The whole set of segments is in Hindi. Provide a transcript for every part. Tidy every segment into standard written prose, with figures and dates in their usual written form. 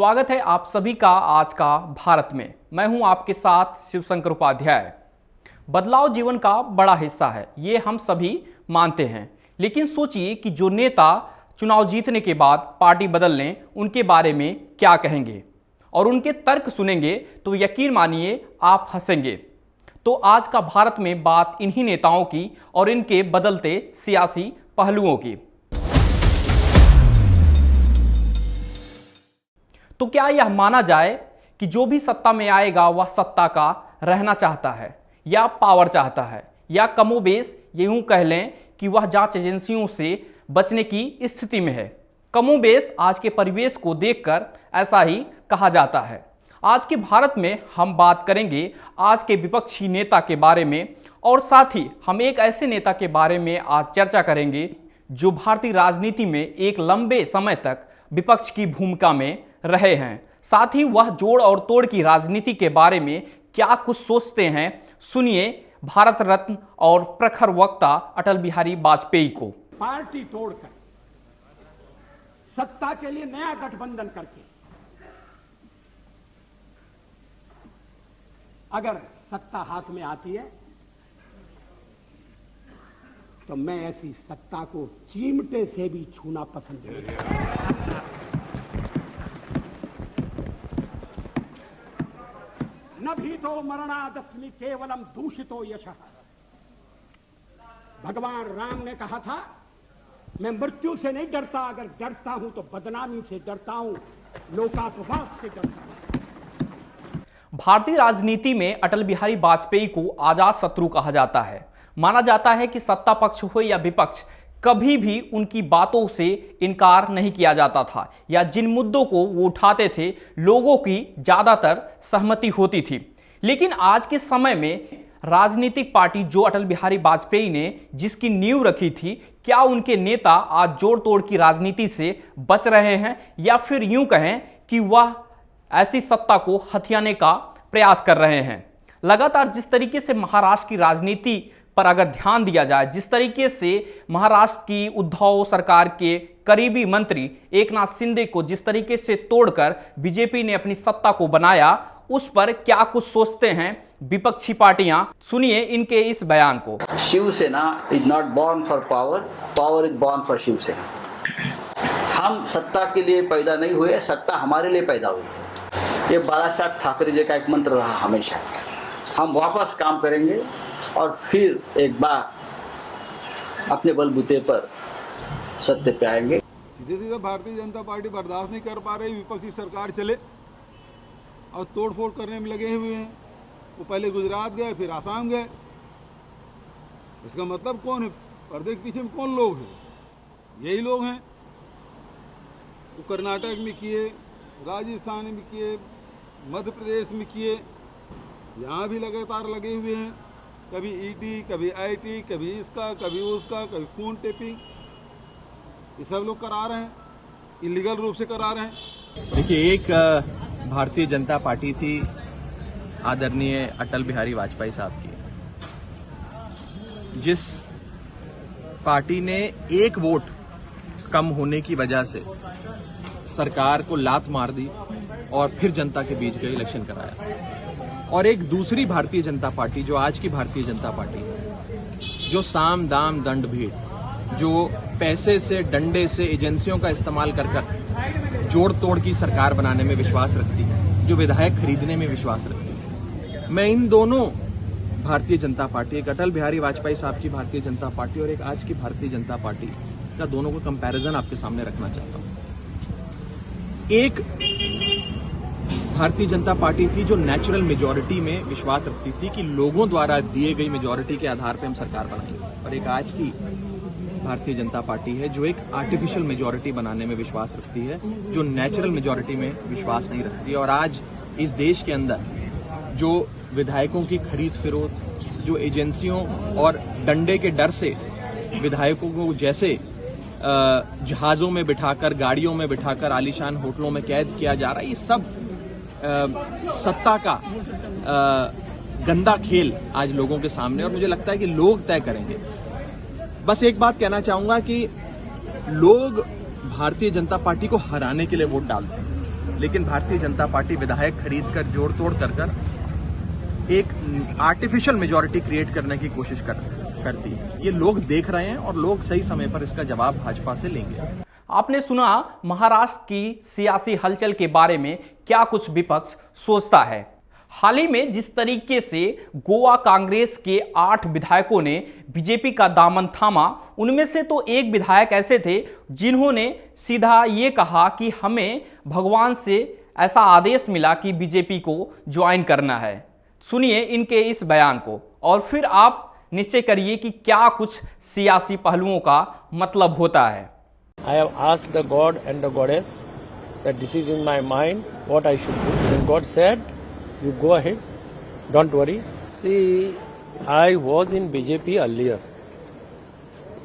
स्वागत है आप सभी का आज का भारत में। मैं हूं आपके साथ शिवशंकर उपाध्याय। बदलाव जीवन का बड़ा हिस्सा है, ये हम सभी मानते हैं। लेकिन सोचिए कि जो नेता चुनाव जीतने के बाद पार्टी बदल लें, उनके बारे में क्या कहेंगे और उनके तर्क सुनेंगे तो यकीन मानिए आप हंसेंगे। तो आज का भारत में बात इन्हीं नेताओं की और इनके बदलते सियासी पहलुओं की। तो क्या यह माना जाए कि जो भी सत्ता में आएगा वह सत्ता का रहना चाहता है या पावर चाहता है, या कमोबेश ये यूं कह लें कि वह जांच एजेंसियों से बचने की स्थिति में है। कमोबेश आज के परिवेश को देखकर ऐसा ही कहा जाता है। आज के भारत में हम बात करेंगे आज के विपक्षी नेता के बारे में, और साथ ही हम एक ऐसे नेता के बारे में आज चर्चा करेंगे जो भारतीय राजनीति में एक लंबे समय तक विपक्ष की भूमिका में रहे हैं। साथ ही वह जोड़ और तोड़ की राजनीति के बारे में क्या कुछ सोचते हैं, सुनिए भारत रत्न और प्रखर वक्ता अटल बिहारी वाजपेयी को। पार्टी तोड़कर सत्ता के लिए नया गठबंधन करके अगर सत्ता हाथ में आती है तो मैं ऐसी सत्ता को चिमटे से भी छूना पसंद नहीं करता। न भी तो मरणादस्मि केवलम दूषितो यशः। भगवान राम ने कहा था मैं मृत्यु से नहीं डरता, अगर डरता हूं तो बदनामी से डरता हूं, लोकापवाद से डरता हूं। भारतीय राजनीति में अटल बिहारी वाजपेयी को आजाद शत्रु कहा जाता है। माना जाता है कि सत्ता पक्ष हो या विपक्ष, कभी भी उनकी बातों से इनकार नहीं किया जाता था, या जिन मुद्दों को वो उठाते थे लोगों की ज्यादातर सहमति होती थी। लेकिन आज के समय में राजनीतिक पार्टी जो अटल बिहारी वाजपेयी ने जिसकी नींव रखी थी, क्या उनके नेता आज जोड़ तोड़ की राजनीति से बच रहे हैं, या फिर यूं कहें कि वह ऐसी सत्ता को हथियाने का प्रयास कर रहे हैं। लगातार जिस तरीके से महाराष्ट्र की राजनीति पर अगर ध्यान दिया जाए, जिस तरीके से महाराष्ट्र की उद्धव सरकार के करीबी मंत्री एकनाथ शिंदे को जिस तरीके से तोड़कर बीजेपी ने अपनी सत्ता को बनाया, उस पर क्या कुछ सोचते हैं विपक्षी पार्टियां, सुनिए इनके इस बयान को। Shiv Sena is not born for power, power is born for Shiv Sena. हम सत्ता के लिए पैदा नहीं हुए, सत्ता हमारे लिए पैदा हुई। ये बाला साहब ठाकरे जी का एक मंत्र रहा हमेशा। हम वापस काम करेंगे और फिर एक बार अपने बलबूते पर सत्य पे आएंगे। सीधे सीधे भारतीय जनता पार्टी बर्दाश्त नहीं कर पा रही विपक्षी सरकार चले और तोड़फोड़ करने में लगे हुए हैं। वो पहले गुजरात गए, फिर आसाम गए। इसका मतलब कौन है? पर्दे के पीछे में कौन लोग हैं? यही लोग हैं। वो कर्नाटक में किए, राजस्थान में किए, मध्य प्रदेश में किए, यहाँ भी लगातार लगे हुए हैं। कभी ईडी, कभी आईटी, कभी इसका, कभी उसका, कभी फोन टेपिंग, ये सब लोग करा रहे हैं, इलीगल रूप से करा रहे हैं। देखिए, एक भारतीय जनता पार्टी थी आदरणीय अटल बिहारी वाजपेयी साहब की, जिस पार्टी ने एक वोट कम होने की वजह से सरकार को लात मार दी और फिर जनता के बीच गए, इलेक्शन कराया। और एक दूसरी भारतीय जनता पार्टी जो आज की भारतीय जनता पार्टी है, जो साम दाम दंड भीड़, जो पैसे से, डंडे से, एजेंसियों का इस्तेमाल कर जोड़ तोड़ की सरकार बनाने में विश्वास रखती है, जो विधायक खरीदने में विश्वास रखती है। मैं इन दोनों भारतीय जनता पार्टी, एक अटल बिहारी वाजपेयी साहब की भारतीय जनता पार्टी और एक आज की भारतीय जनता पार्टी का, दोनों को कंपैरिजन आपके सामने रखना चाहता हूं। एक भारतीय जनता पार्टी थी जो नेचुरल मेजॉरिटी में विश्वास रखती थी कि लोगों द्वारा दिए गई मेजॉरिटी के आधार पर हम सरकार बनाएंगे, और एक आज की भारतीय जनता पार्टी है जो एक आर्टिफिशियल मेजॉरिटी बनाने में विश्वास रखती है, जो नेचुरल मेजॉरिटी में विश्वास नहीं रखती है। और आज इस देश के अंदर जो विधायकों की खरीद फरोख्त, जो एजेंसियों और डंडे के डर से विधायकों को जैसे जहाजों में बिठाकर, गाड़ियों में बिठाकर आलीशान होटलों में कैद किया जा रहा है, ये सब सत्ता का गंदा खेल आज लोगों के सामने, और मुझे लगता है कि लोग तय करेंगे। बस एक बात कहना चाहूंगा कि लोग भारतीय जनता पार्टी को हराने के लिए वोट डालते हैं, लेकिन भारतीय जनता पार्टी विधायक खरीद कर जोड़ तोड़ कर एक आर्टिफिशियल मेजॉरिटी क्रिएट करने की कोशिश करती है। ये लोग देख रहे हैं और लोग सही समय पर इसका जवाब भाजपा से लेंगे। आपने सुना महाराष्ट्र की सियासी हलचल के बारे में क्या कुछ विपक्ष सोचता है। हाल ही में जिस तरीके से गोवा कांग्रेस के 8 विधायकों ने बीजेपी का दामन थामा, उनमें से तो एक विधायक ऐसे थे जिन्होंने सीधा ये कहा कि हमें भगवान से ऐसा आदेश मिला कि बीजेपी को ज्वाइन करना है। सुनिए इनके इस बयान को और फिर आप निश्चय करिए कि क्या कुछ सियासी पहलुओं का मतलब होता है। I have asked the God and the goddess that this is in my mind what I should do. And God said, you go ahead, don't worry. See, I was in BJP earlier.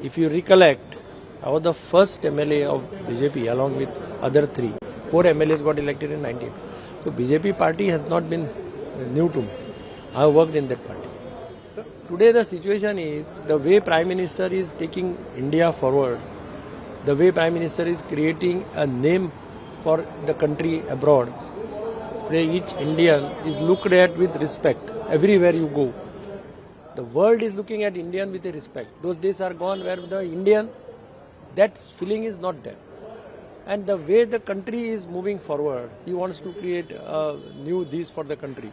If you recollect, I was the first MLA of BJP along with other 3. 4 MLAs got elected in 19. So BJP party has not been new to me. I have worked in that party. So today the situation is, the way Prime Minister is taking India forward, the way Prime Minister is creating a name for the country abroad, where each Indian is looked at with respect everywhere you go. The world is looking at Indian with a respect. Those days are gone where the Indian, that feeling is not there. And the way the country is moving forward, he wants to create a new this for the country.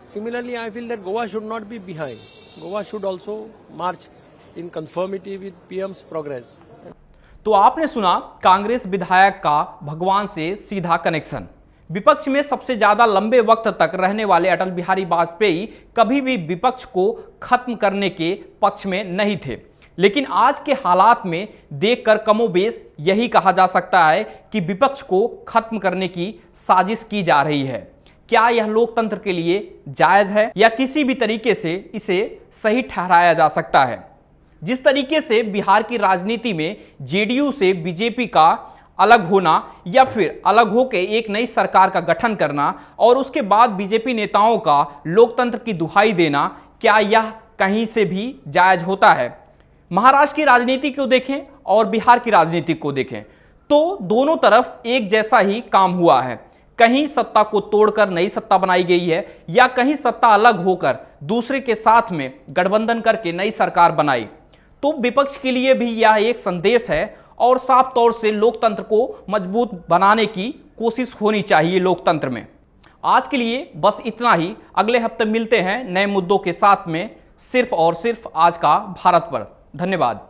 Similarly, I feel that Goa should not be behind. Goa should also march in conformity with PM's progress. तो आपने सुना कांग्रेस विधायक का भगवान से सीधा कनेक्शन। विपक्ष में सबसे ज्यादा लंबे वक्त तक रहने वाले अटल बिहारी वाजपेयी कभी भी विपक्ष को खत्म करने के पक्ष में नहीं थे, लेकिन आज के हालात में देखकर कमोबेश यही कहा जा सकता है कि विपक्ष को खत्म करने की साजिश की जा रही है। क्या यह लोकतंत्र के लिए जायज है या किसी भी तरीके से इसे सही ठहराया जा सकता है? जिस तरीके से बिहार की राजनीति में जेडीयू से बीजेपी का अलग होना या फिर अलग होकर एक नई सरकार का गठन करना और उसके बाद बीजेपी नेताओं का लोकतंत्र की दुहाई देना, क्या यह कहीं से भी जायज होता है? महाराष्ट्र की राजनीति को देखें और बिहार की राजनीति को देखें तो दोनों तरफ एक जैसा ही काम हुआ है। कहीं सत्ता को तोड़कर नई सत्ता बनाई गई है या कहीं सत्ता अलग होकर दूसरे के साथ में गठबंधन करके नई सरकार बनाई। तो विपक्ष के लिए भी यह एक संदेश है और साफ तौर से लोकतंत्र को मजबूत बनाने की कोशिश होनी चाहिए लोकतंत्र में। आज के लिए बस इतना ही। अगले हफ्ते मिलते हैं नए मुद्दों के साथ में, सिर्फ और सिर्फ आज का भारत पर। धन्यवाद।